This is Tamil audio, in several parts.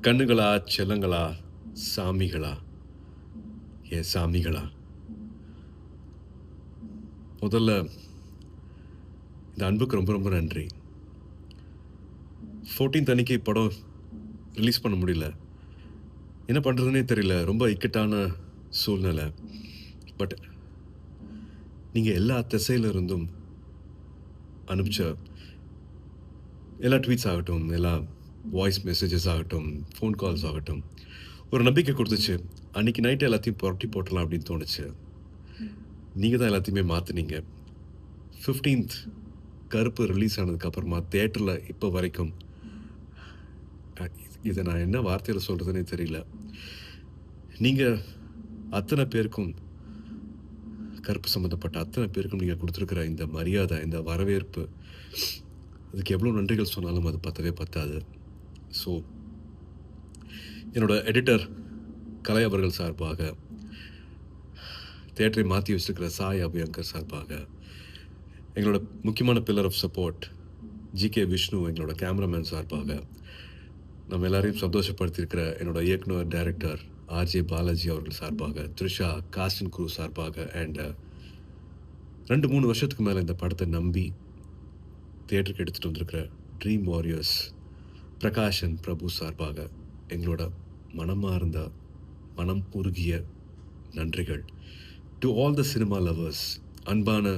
கண்ணுகளா, செல்லங்களா, சாமிகளா, என் சாமிகளா, முதல்ல இந்த அன்புக்கு ரொம்ப ரொம்ப நன்றி. 14த் அன்னைக்கு படம் ரிலீஸ் பண்ண முடியல. என்ன பண்றதுன்னே தெரியல. ரொம்ப இக்கட்டான சூழ்நிலை. பட் நீங்க எல்லா திசையில இருந்தும் அனுப்பிச்ச எல்லா ட்வீட்ஸ் ஆகட்டும், எல்லா வாய்ஸ் மெசேஜஸ் ஆகட்டும், ஃபோன் கால்ஸ் ஆகட்டும், ஒரு நம்பிக்கை குடுத்துச்சு. அன்னைக்கு நைட் எல்லாத்தையும் புரட்டி போட்டுறலாம் அப்படின்னு தோணுச்சு. நீங்க தான் எல்லாத்தையுமே மாத்துனீங்க. 15த் கருப்பு ரிலீஸ் ஆனதுக்கு அப்புறமா தியேட்டர்ல இப்ப வரைக்கும் இத நான் என்ன வார்த்தையில சொல்றதுன்னே தெரியல. நீங்க அத்தன பேருக்கும் கருப்பு சம்மந்தப்பட்ட அத்தன பேருக்கும் நீங்க குடுத்திருக்கிற இந்த மரியாதை, இந்த வரவேற்பு, அதுக்கு எவ்வளோ நன்றிகள் சொன்னாலும் அது பத்தவே பத்தாது. ஸோ என்னோட எடிட்டர் கலை அவர்கள் சார்பாக, தியேட்டரை மாத்தி வச்சிருக்கிற சாய் அபியங்கர் சார்பாக, எங்களோட முக்கியமான pillar of support G K. Vishnu எங்களோட கேமராமேன் சார்பாக, நம்ம எல்லாரையும் சந்தோஷப்படுத்தியிருக்கிற என்னோட இயக்குனர், டைரக்டர் ஆர்.ஜே. பாலாஜி அவர்கள் சார்பாக, த்ரிஷா, காஸ்ட் அண்ட் க்ரூ சார்பாக அண்ட் 2, 3 வருஷத்துக்கு மேல இந்த படத்தை நம்பி தியேட்டருக்கு எடுத்துட்டு வந்திருக்கிற ட்ரீம் வாரியர்ஸ் பிரகாஷ் அண்ட் பிரபு சார்பாக எங்களோட மனமார்ந்த, மனம் உருகிய நன்றிகள். To all the cinema lovers, அன்பான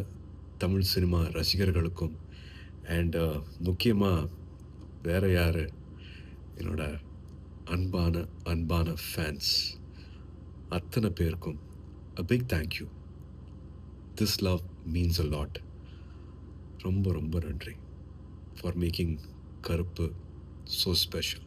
தமிழ் சினிமா ரசிகர்களுக்கும் அண்ட் முக்கியமாக வேற யாரு, என்னோட அன்பான அன்பான ஃபேன்ஸ் அத்தனை பேருக்கும் a big thank you. This love means a lot. ரொம்ப ரொம்ப நன்றி ஃபார் மேக்கிங் கருப்பு so special.